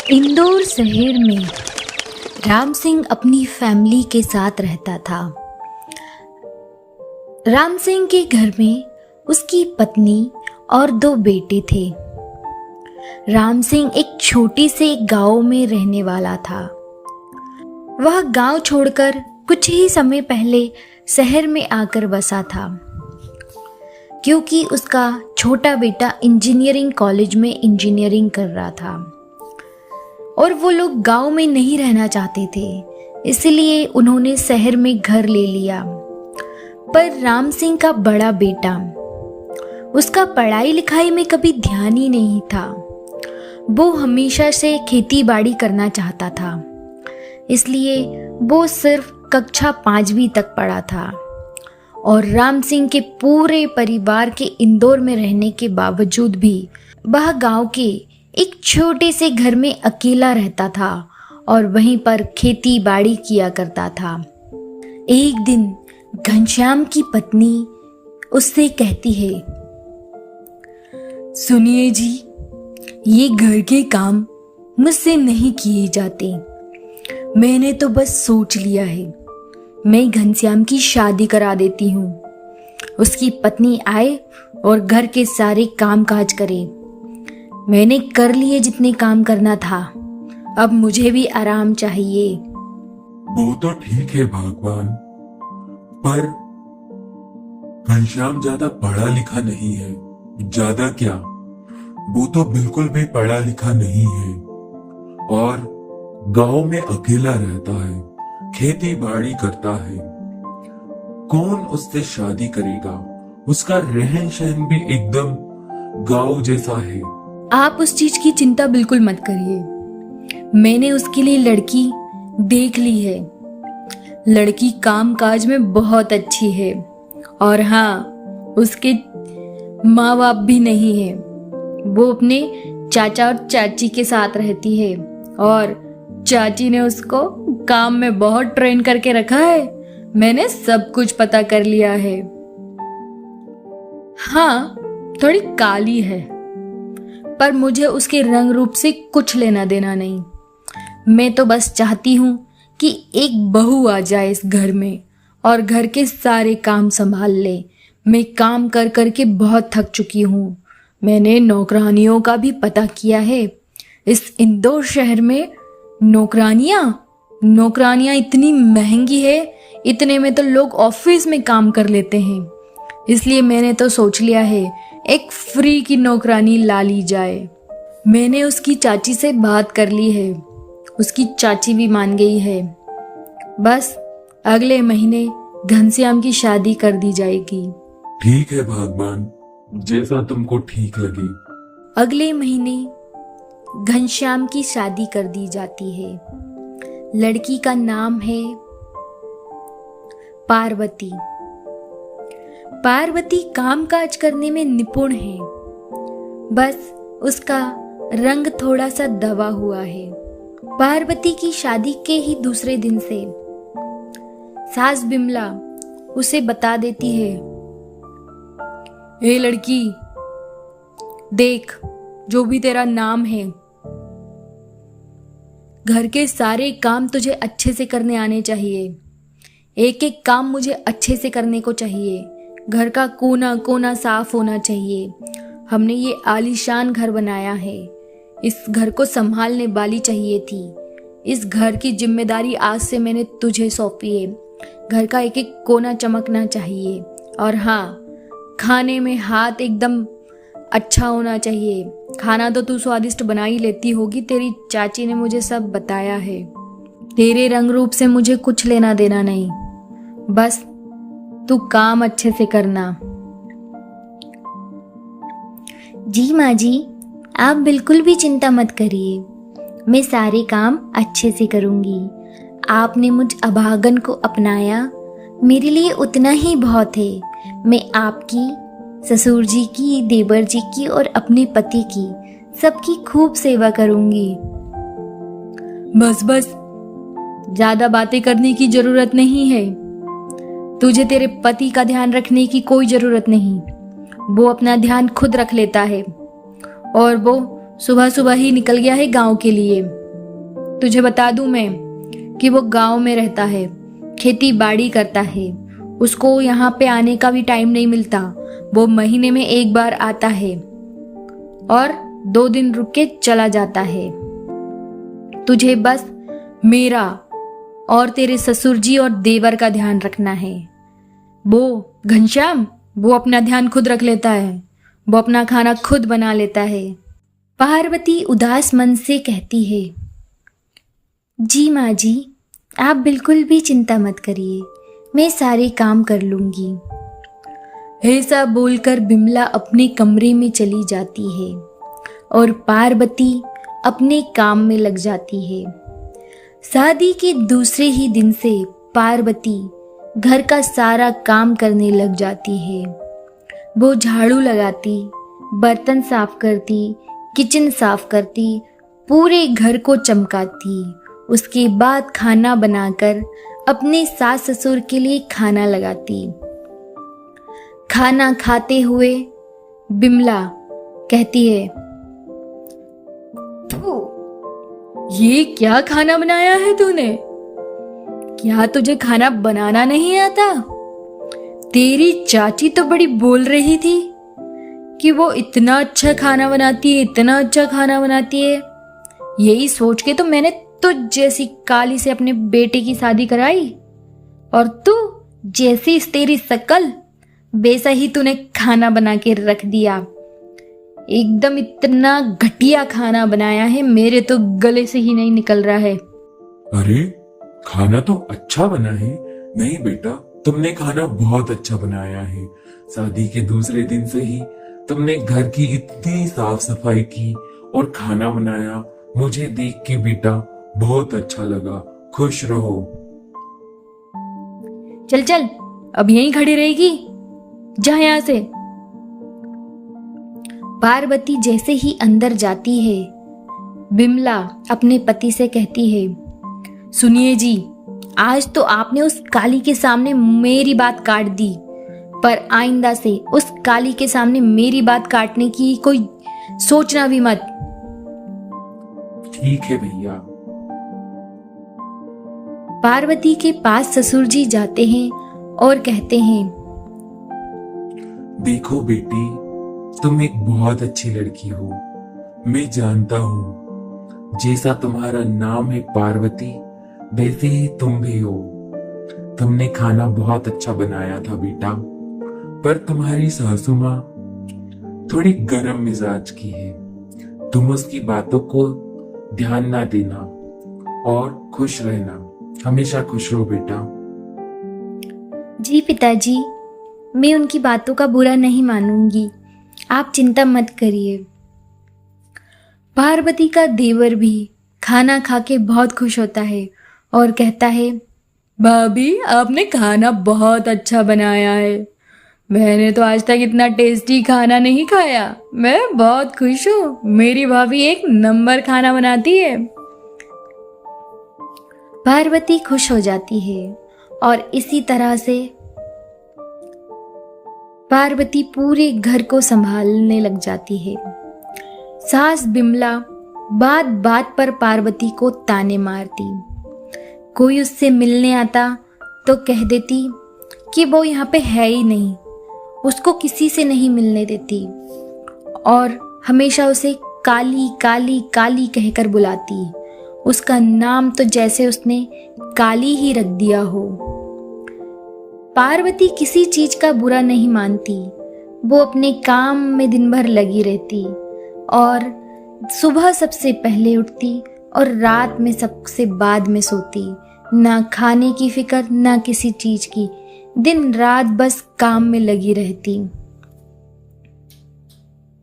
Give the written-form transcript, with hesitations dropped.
इंदौर शहर में राम सिंह अपनी फैमिली के साथ रहता था। राम सिंह के घर में उसकी पत्नी और 2 बेटे थे। राम सिंह एक छोटे से गांव में रहने वाला था। वह गांव छोड़कर कुछ ही समय पहले शहर में आकर बसा था, क्योंकि उसका छोटा बेटा इंजीनियरिंग कॉलेज में इंजीनियरिंग कर रहा था और वो लोग गांव में नहीं रहना चाहते थे, इसलिए उन्होंने शहर में घर ले लिया। पर राम सिंह का बड़ा बेटा, उसका पढ़ाई लिखाई में कभी ध्यान ही नहीं था। वो हमेशा से खेती बाड़ी करना चाहता था, इसलिए वो सिर्फ कक्षा 5वीं तक पढ़ा था। और राम सिंह के पूरे परिवार के इंदौर में रहने के बावजूद भी वह गांव के एक छोटे से घर में अकेला रहता था और वहीं पर खेती बाड़ी किया करता था। एक दिन घनश्याम की पत्नी उससे कहती है, सुनिए जी, ये घर के काम मुझसे नहीं किए जाते। मैंने तो बस सोच लिया है, मैं घनश्याम की शादी करा देती हूँ। उसकी पत्नी आए और घर के सारे काम काज करे। मैंने कर लिए जितने काम करना था, अब मुझे भी आराम चाहिए। वो तो ठीक है भगवान, पर घनश्याम ज्यादा पढ़ा लिखा नहीं है। ज्यादा क्या, वो तो बिल्कुल भी पढ़ा लिखा नहीं है और गांव में अकेला रहता है, खेती बाड़ी करता है। कौन उससे शादी करेगा? उसका रहन सहन भी एकदम गांव जैसा है। आप उस चीज की चिंता बिल्कुल मत करिए, मैंने उसके लिए लड़की देख ली है। लड़की काम काज में बहुत अच्छी है और हाँ, उसके माँ बाप भी नहीं है। वो अपने चाचा और चाची के साथ रहती है और चाची ने उसको काम में बहुत ट्रेन करके रखा है। मैंने सब कुछ पता कर लिया है। हाँ, थोड़ी काली है, पर मुझे उसके रंग रूप से कुछ लेना देना नहीं। मैं तो बस चाहती हूँ कि एक बहू आ जाए इस घर में और घर के सारे काम संभाल ले। मैं काम कर कर के बहुत थक चुकी हूँ। मैंने नौकरानियों का भी पता किया है। इस इंदौर शहर में नौकरानियाँ इतनी महंगी है, इतने में तो लोग ऑफिस में काम कर लेते हैं। इसलिए मैंने तो सोच लिया है, एक फ्री की नौकरानी ला ली जाए। मैंने उसकी चाची से बात कर ली है, उसकी चाची भी मान गई है। बस अगले महीने घनश्याम की शादी कर दी जाएगी। ठीक है भगवान, जैसा तुमको ठीक लगे। अगले महीने घनश्याम की शादी कर दी जाती है। लड़की का नाम है पार्वती। पार्वती कामकाज करने में निपुण है, बस उसका रंग थोड़ा सा दबा हुआ है। पार्वती की शादी के ही दूसरे दिन से सास बिमला उसे बता देती है, ए लड़की, देख, जो भी तेरा नाम है, घर के सारे काम तुझे अच्छे से करने आने चाहिए। एक एक काम मुझे अच्छे से करने को चाहिए। घर का कोना कोना साफ होना चाहिए। हमने ये आलीशान घर बनाया है, इस घर को संभालने वाली चाहिए थी। इस घर की जिम्मेदारी आज से मैंने तुझे सौंपी है। घर का एक एक कोना चमकना चाहिए और हाँ, खाने में हाथ एकदम अच्छा होना चाहिए। खाना तो तू स्वादिष्ट बना ही लेती होगी, तेरी चाची ने मुझे सब बताया है। तेरे रंग रूप से मुझे कुछ लेना देना नहीं, बस तू काम अच्छे से करना। जी माँ जी, आप बिल्कुल भी चिंता मत करिए, मैं सारे काम अच्छे से करूँगी। आपने मुझ अभागन को अपनाया, मेरे लिए उतना ही बहुत है। मैं आपकी, ससुर जी की, देवर जी की और अपने पति की, सबकी खूब सेवा करूँगी। बस बस, ज़्यादा बातें करने की ज़रूरत नहीं है। तुझे तेरे पति का ध्यान रखने की कोई ज़रूरत नहीं, वो अपना ध्यान खुद रख लेता है और वो सुबह सुबह ही निकल गया है गांव के लिए। तुझे बता दूं मैं कि वो गांव में रहता है, खेती बाड़ी करता है, उसको यहाँ पे आने का भी टाइम नहीं मिलता। वो महीने में एक बार आता है और 2 दिन रुक के चला जाता है। तुझे बस मेरा और तेरे ससुर जी और देवर का ध्यान रखना है। वो घनश्याम, वो अपना ध्यान खुद रख लेता है, वो अपना खाना खुद बना लेता है। पार्वती उदास मन से कहती है, जी माँ जी, आप बिल्कुल भी चिंता मत करिए, मैं सारे काम कर लूंगी। ऐसा बोलकर बिमला अपने कमरे में चली जाती है और पार्वती अपने काम में लग जाती है। शादी के दूसरे ही दिन से पार्वती घर का सारा काम करने लग जाती है। वो झाड़ू लगाती, बर्तन साफ करती, किचन साफ करती, पूरे घर को चमकाती। उसके बाद खाना बनाकर अपने सास ससुर के लिए खाना लगाती। खाना खाते हुए बिमला कहती है, तू ये क्या खाना बनाया है तूने? क्या तुझे खाना बनाना नहीं आता? तेरी चाची तो बड़ी बोल रही थी कि वो इतना अच्छा खाना बनाती है, इतना अच्छा खाना बनाती है। यही सोच के तो मैंने तुझ जैसी काली से अपने बेटे की शादी कराई, और तू जैसी तेरी शकल वैसा ही तूने खाना बना के रख दिया। एकदम इतना घटिया खाना बनाया है, मेरे तो गले से ही नहीं निकल रहा है। अरे खाना तो अच्छा बना है। नहीं बेटा, तुमने खाना बहुत अच्छा बनाया है। शादी के दूसरे दिन से ही तुमने घर की इतनी साफ सफाई की और खाना बनाया, मुझे देख के बेटा बहुत अच्छा लगा। खुश रहो। चल चल, अब यहीं खड़ी रहेगी, जा यहां से। पार्वती जैसे ही अंदर जाती है, बिमला अपने पति से कहती है, सुनिए जी, आज तो आपने उस काली के सामने मेरी बात काट दी, पर आइंदा से उस काली के सामने मेरी बात काटने की कोई सोचना भी मत। ठीक है भैया। पार्वती के पास ससुर जी जाते हैं और कहते हैं, देखो बेटी, तुम एक बहुत अच्छी लड़की हो। मैं जानता हूँ जैसा तुम्हारा नाम है पार्वती, वैसे ही तुम भी हो। तुमने खाना बहुत अच्छा बनाया था बेटा, पर तुम्हारी सासू माँ थोड़ी गर्म मिजाज की है। तुम उसकी बातों को ध्यान ना देना और खुश रहना। हमेशा खुश रहो बेटा। जी पिताजी, मैं उनकी बातों का बुरा नहीं मानूंगी, आप चिंता मत करिए। पार्वती का देवर भी खाना खा के बहुत खुश होता है और कहता है, भाभी आपने खाना बहुत अच्छा बनाया है। मैंने तो आज तक इतना टेस्टी खाना नहीं खाया। मैं बहुत खुश हूँ, मेरी भाभी एक नंबर खाना बनाती है। पार्वती खुश हो जाती है और इसी तरह से पार्वती पूरे घर को संभालने लग जाती है। सास बिमला बात बात पर पार्वती को ताने मारती। कोई उससे मिलने आता तो कह देती कि वो यहाँ पे है ही नहीं, उसको किसी से नहीं मिलने देती, और हमेशा उसे काली काली काली कहकर बुलाती। उसका नाम तो जैसे उसने काली ही रख दिया हो। पार्वती किसी चीज का बुरा नहीं मानती। वो अपने काम में दिन भर लगी रहती और सुबह सबसे पहले उठती और रात में सबसे बाद में सोती। ना खाने की फिक्र, ना किसी चीज की, दिन रात बस काम में लगी रहती।